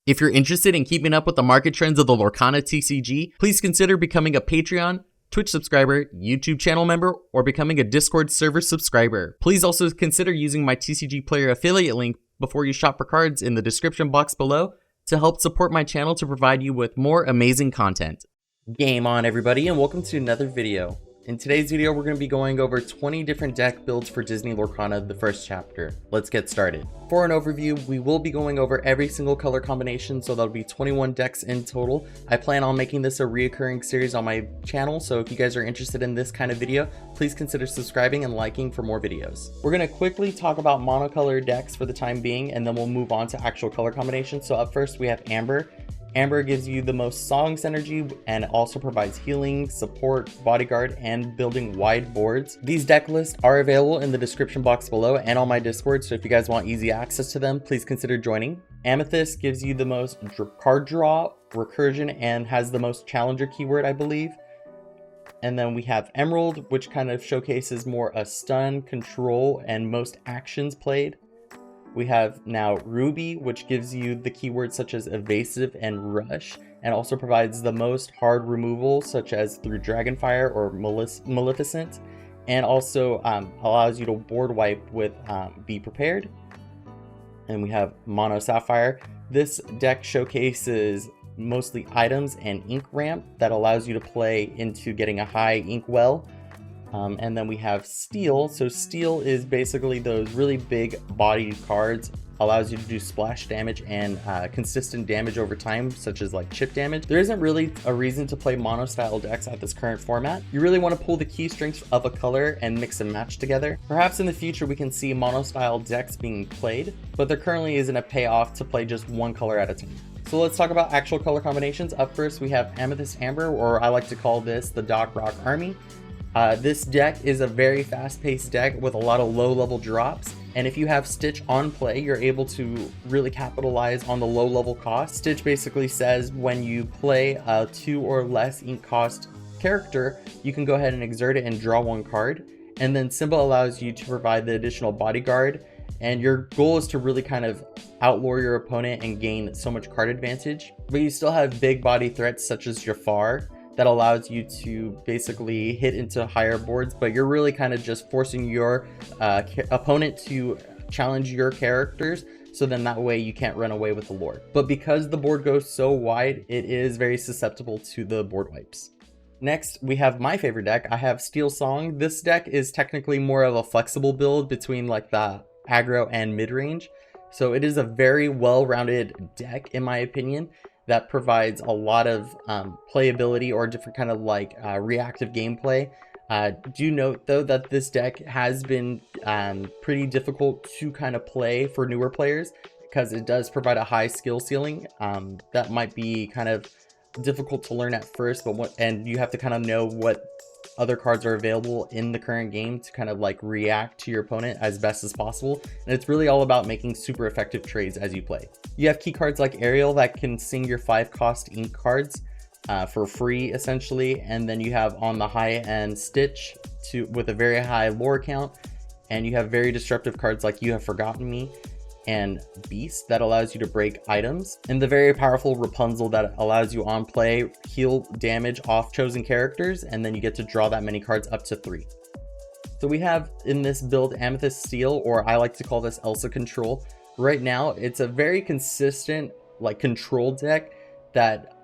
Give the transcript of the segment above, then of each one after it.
If you're interested in keeping up with the market trends of the Lorcana TCG, please consider becoming a Patreon, Twitch subscriber, YouTube channel member, or becoming a Discord server subscriber. Please also consider using my TCG Player affiliate link before you shop for cards in the description box below to help support my channel to provide you with more amazing content. Game on, everybody, and welcome to another video. In today's video, we're going to be going over 20 different deck builds for Disney Lorcana, the first chapter. Let's get started. For an overview, we will be going over every single color combination, so that'll be 21 decks in total. I plan on making this a reoccurring series on my channel, so if you guys are interested in this kind of video, please consider subscribing and liking for more videos. We're going to quickly talk about monocolor decks for the time being, and then we'll move on to actual color combinations. So up first, we have Amber. Amber gives you the most songs synergy and also provides healing, support, bodyguard, and building wide boards. These deck lists are available in the description box below and on my Discord, so if you guys want easy access to them, please consider joining. Amethyst gives you the most card draw, recursion, and has the most challenger keyword, I believe. And then we have Emerald, which kind of showcases more a stun, control, and most actions played. We have now Ruby, which gives you the keywords such as evasive and rush, and also provides the most hard removal such as through Dragonfire or Maleficent, and also allows you to board wipe with Be Prepared. And we have Mono Sapphire. This deck showcases mostly items and ink ramp that allows you to play into getting a high ink well. And then we have Steel. So Steel is basically those really big bodied cards, allows you to do splash damage and consistent damage over time, such as like chip damage. There isn't really a reason to play mono style decks at this current format. You really want to pull the key strengths of a color and mix and match together. Perhaps in the future we can see mono style decks being played, but there currently isn't a payoff to play just one color at a time. So let's talk about actual color combinations. Up first we have Amethyst Amber, or I like to call this the Doc Rock Army. This deck is a very fast-paced deck with a lot of low-level drops, and if you have Stitch on play, you're able to really capitalize on the low-level cost. Stitch basically says when you play a 2 or less ink cost character, you can go ahead and exert it and draw one card, and then Symbol allows you to provide the additional bodyguard, and your goal is to really kind of outlure your opponent and gain so much card advantage. But you still have big body threats such as Jafar, that allows you to basically hit into higher boards, but you're really kind of just forcing your opponent to challenge your characters, so then that way you can't run away with the lore. But because the board goes so wide, it is very susceptible to the board wipes. Next, we have my favorite deck. I have Steel Song. This deck is technically more of a flexible build between like the aggro and mid-range. So it is a very well-rounded deck, in my opinion, that provides a lot of playability or different kind of like reactive gameplay. Do note though that this deck has been pretty difficult to kind of play for newer players because it does provide a high skill ceiling that might be kind of difficult to learn at first, but and you have to kind of know what other cards are available in the current game to kind of like react to your opponent as best as possible. And it's really all about making super effective trades as you play. You have key cards like Ariel that can sing your 5-cost ink cards for free essentially. And then you have on the high end Stitch with a very high lore count. And you have very disruptive cards like You Have Forgotten Me and Beast that allows you to break items, and the very powerful Rapunzel that allows you on play heal damage off chosen characters, and then you get to draw that many cards up to 3. So we have in this build Amethyst Steel, or I like to call this Elsa Control. Right now it's a very consistent like control deck that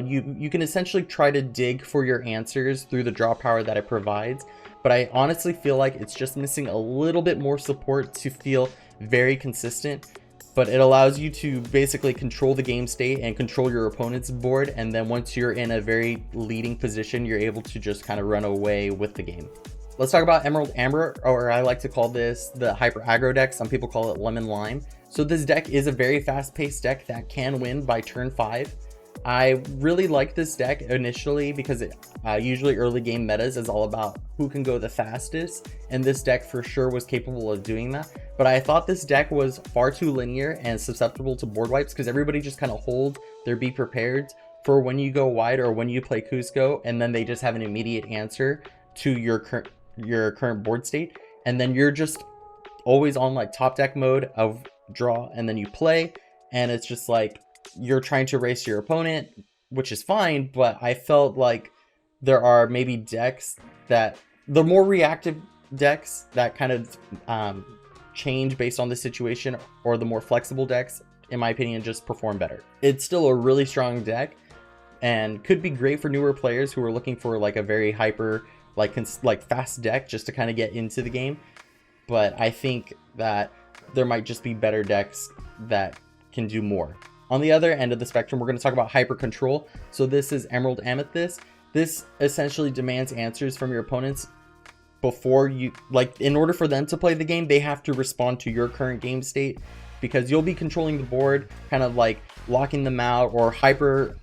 you can essentially try to dig for your answers through the draw power that it provides, but I honestly feel like it's just missing a little bit more support to feel very consistent. But it allows you to basically control the game state and control your opponent's board, and then once you're in a very leading position, you're able to just kind of run away with the game. Let's talk about Emerald Amber, or I like to call this the hyper aggro deck. Some people call it lemon lime. So this deck is a very fast-paced deck that can win by turn 5. I really like this deck initially because it usually early game metas is all about who can go the fastest, and this deck for sure was capable of doing that. But I thought this deck was far too linear and susceptible to board wipes because everybody just kind of hold their Be Prepared for when you go wide or when you play Cusco, and then they just have an immediate answer to your current board state, and then you're just always on like top deck mode of draw, and then you play, and it's just like you're trying to race your opponent, which is fine, but I felt like there are maybe decks that, the more reactive decks that kind of change based on the situation, or the more flexible decks, in my opinion, just perform better. It's still a really strong deck and could be great for newer players who are looking for like a very hyper, like fast deck just to kind of get into the game. But I think that there might just be better decks that can do more. On the other end of the spectrum, we're going to talk about hyper control. So this is Emerald Amethyst. This essentially demands answers from your opponents before you, like, in order for them to play the game, they have to respond to your current game state, because you'll be controlling the board, kind of like locking them out, or hyper,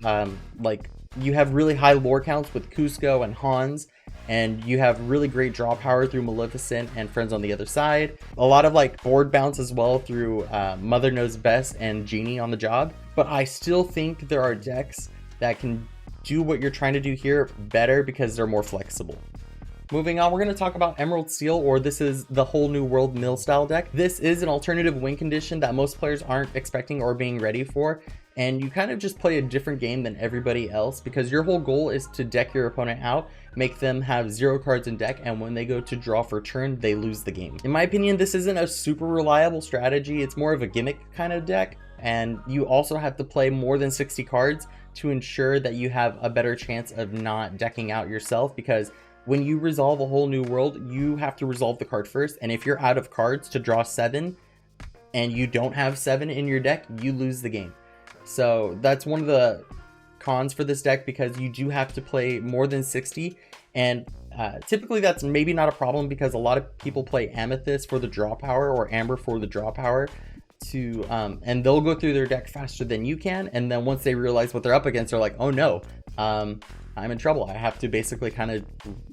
like you have really high lore counts with Cusco and Hans, and you have really great draw power through Maleficent and Friends on the Other Side. A lot of like board bounce as well through Mother Knows Best and Genie on the Job. But I still think there are decks that can do what you're trying to do here better because they're more flexible. Moving on, we're going to talk about Emerald Steel, or this is the Whole New World mill style deck. This is an alternative win condition that most players aren't expecting or being ready for, and you kind of just play a different game than everybody else because your whole goal is to deck your opponent out, make them have 0 cards in deck, and when they go to draw for turn, they lose the game. In my opinion, this isn't a super reliable strategy. It's more of a gimmick kind of deck, and you also have to play more than 60 cards to ensure that you have a better chance of not decking out yourself, because when you resolve a Whole New World, you have to resolve the card first, and if you're out of cards to draw 7 and you don't have 7 in your deck, you lose the game. So that's one of the cons for this deck, because you do have to play more than 60, and typically that's maybe not a problem because a lot of people play Amethyst for the draw power or Amber for the draw power, and they'll go through their deck faster than you can, and then once they realize what they're up against, they're like, oh no, I'm in trouble. I have to basically kind of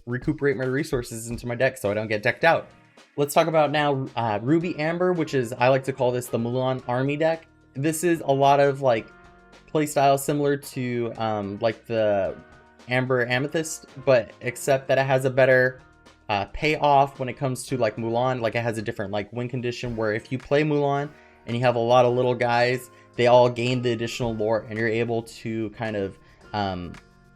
recuperate my resources into my deck so I don't get decked out. Let's talk about now Ruby Amber, which is, I like to call this the Mulan Army deck. This is a lot of like playstyle similar to like the Amber Amethyst, but except that it has a better payoff when it comes to like Mulan. Like it has a different like win condition where if you play Mulan and you have a lot of little guys, they all gain the additional lore, and you're able to kind of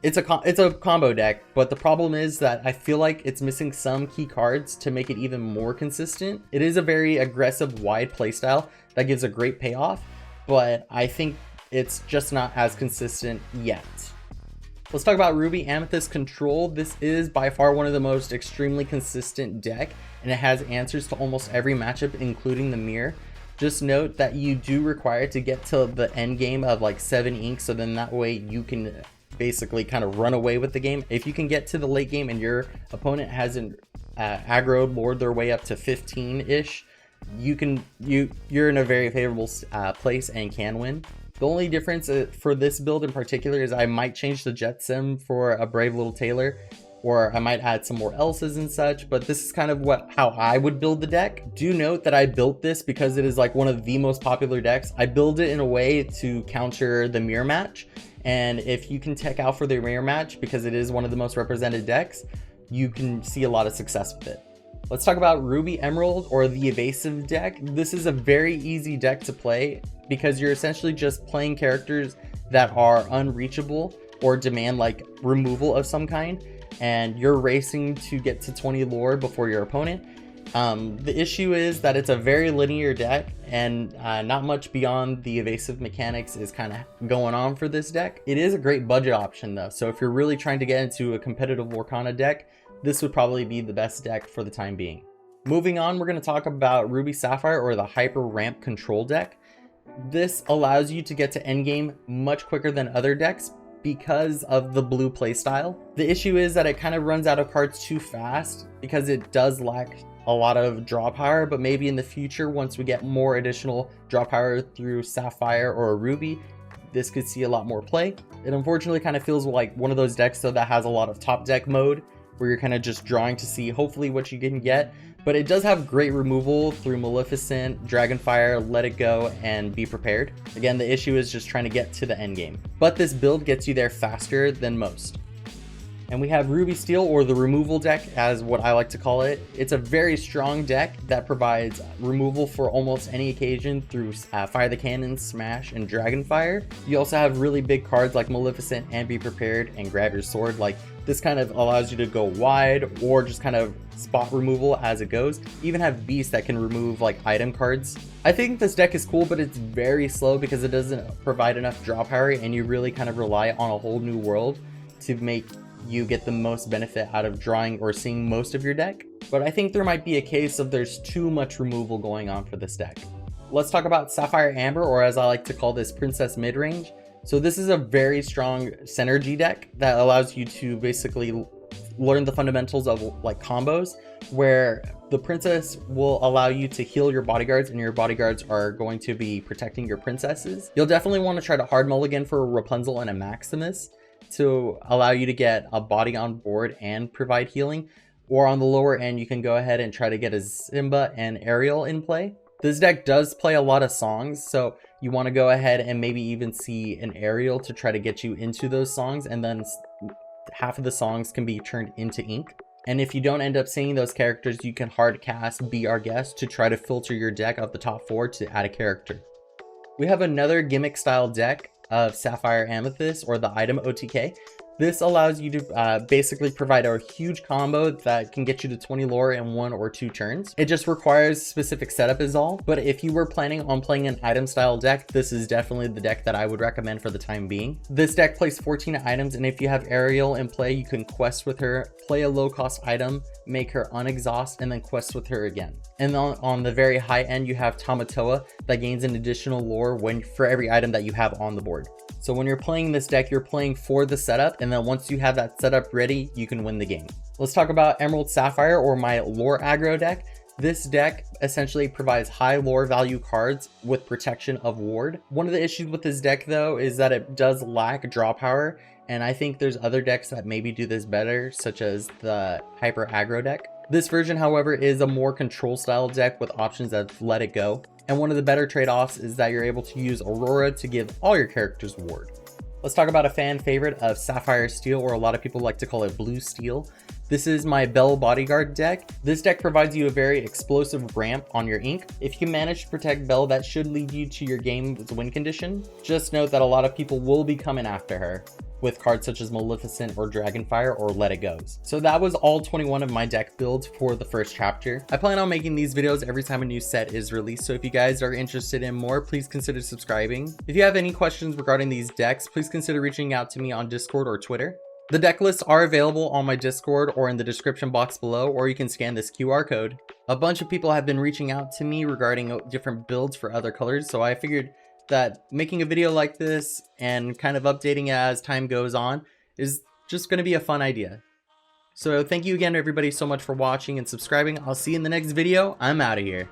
it's a combo deck. But the problem is that I feel like it's missing some key cards to make it even more consistent. It is a very aggressive wide playstyle that gives a great payoff, but I think it's just not as consistent yet. Let's talk about Ruby Amethyst Control. This is by far one of the most extremely consistent deck, and it has answers to almost every matchup, including the mirror. Just note that you do require to get to the end game of like 7 ink, so then that way you can basically kind of run away with the game. If you can get to the late game and your opponent hasn't aggroed lured their way up to 15-ish, you're in a very favorable place and can win. The only difference for this build in particular is I might change the Jet Sim for a Brave Little Tailor, or I might add some more elses and such, but this is kind of how I would build the deck. Do note that I built this because it is like one of the most popular decks. I build it in a way to counter the mirror match, and if you can tech out for the mirror match, because it is one of the most represented decks, you can see a lot of success with it. Let's talk about Ruby Emerald, or the evasive deck. This is a very easy deck to play because you're essentially just playing characters that are unreachable or demand like removal of some kind, and you're racing to get to 20 lore before your opponent. The issue is that it's a very linear deck, and not much beyond the evasive mechanics is kind of going on for this deck. It is a great budget option though, so if you're really trying to get into a competitive Lorcana deck, this would probably be the best deck for the time being. Moving on, we're going to talk about Ruby Sapphire, or the Hyper Ramp Control deck. This allows you to get to endgame much quicker than other decks because of the blue playstyle. The issue is that it kind of runs out of cards too fast because it does lack a lot of draw power, but maybe in the future, once we get more additional draw power through Sapphire or a Ruby, this could see a lot more play. It unfortunately kind of feels like one of those decks though that has a lot of top deck mode, where you're kind of just drawing to see hopefully what you can get, but it does have great removal through Maleficent, Dragonfire, Let It Go, and Be Prepared. Again, the issue is just trying to get to the end game, but this build gets you there faster than most. And we have Ruby Steel, or the removal deck as what I like to call it. It's a very strong deck that provides removal for almost any occasion through Fire the Cannon, Smash, and Dragonfire. You also have really big cards like Maleficent and Be Prepared and Grab Your Sword. Like, this kind of allows you to go wide or just kind of spot removal as it goes. You even have Beasts that can remove like item cards. I think this deck is cool, but it's very slow because it doesn't provide enough draw power, and you really kind of rely on a whole new world to make you get the most benefit out of drawing or seeing most of your deck. But I think there might be a case of there's too much removal going on for this deck. Let's talk about Sapphire Amber, or as I like to call this, Princess Midrange. So this is a very strong synergy deck that allows you to basically learn the fundamentals of like combos, where the princess will allow you to heal your bodyguards, and your bodyguards are going to be protecting your princesses. You'll definitely want to try to hard mulligan for a Rapunzel and a Maximus to allow you to get a body on board and provide healing. Or on the lower end, you can go ahead and try to get a Simba and Ariel in play. This deck does play a lot of songs, so you want to go ahead and maybe even see an Ariel to try to get you into those songs, and then half of the songs can be turned into ink. And if you don't end up seeing those characters, you can hard cast Be Our Guest to try to filter your deck of the top 4 to add a character. We have another gimmick style deck of Sapphire Amethyst, or the item OTK. This allows you to basically provide a huge combo that can get you to 20 lore in 1 or 2 turns. It just requires specific setup is all, but if you were planning on playing an item style deck, this is definitely the deck that I would recommend for the time being. This deck plays 14 items, and if you have Ariel in play, you can quest with her, play a low cost item, make her unexhaust, and then quest with her again. And on the very high end, you have Tamatoa that gains an additional lore for every item that you have on the board. So when you're playing this deck, you're playing for the setup, and then once you have that setup ready, you can win the game. Let's talk about Emerald Sapphire, or my lore aggro deck. This deck essentially provides high lore value cards with protection of ward. One of the issues with this deck though is that it does lack draw power, and I think there's other decks that maybe do this better, such as the Hyper Aggro deck. This version, however, is a more control style deck with options that let it go. And one of the better trade-offs is that you're able to use Aurora to give all your characters ward. Let's talk about a fan favorite of Sapphire Steel, or a lot of people like to call it Blue Steel. This is my Belle Bodyguard deck. This deck provides you a very explosive ramp on your ink. If you can manage to protect Belle, that should lead you to your game's win condition. Just note that a lot of people will be coming after her with cards such as Maleficent or Dragonfire or Let It Goes. So that was all 21 of my deck builds for the first chapter. I plan on making these videos every time a new set is released, so if you guys are interested in more, please consider subscribing. If you have any questions regarding these decks, please consider reaching out to me on Discord or Twitter. The deck lists are available on my Discord or in the description box below, or you can scan this QR code. A bunch of people have been reaching out to me regarding different builds for other colors, so I figured that making a video like this and kind of updating as time goes on is just going to be a fun idea. So thank you again everybody so much for watching and subscribing. I'll see you in the next video. I'm out of here.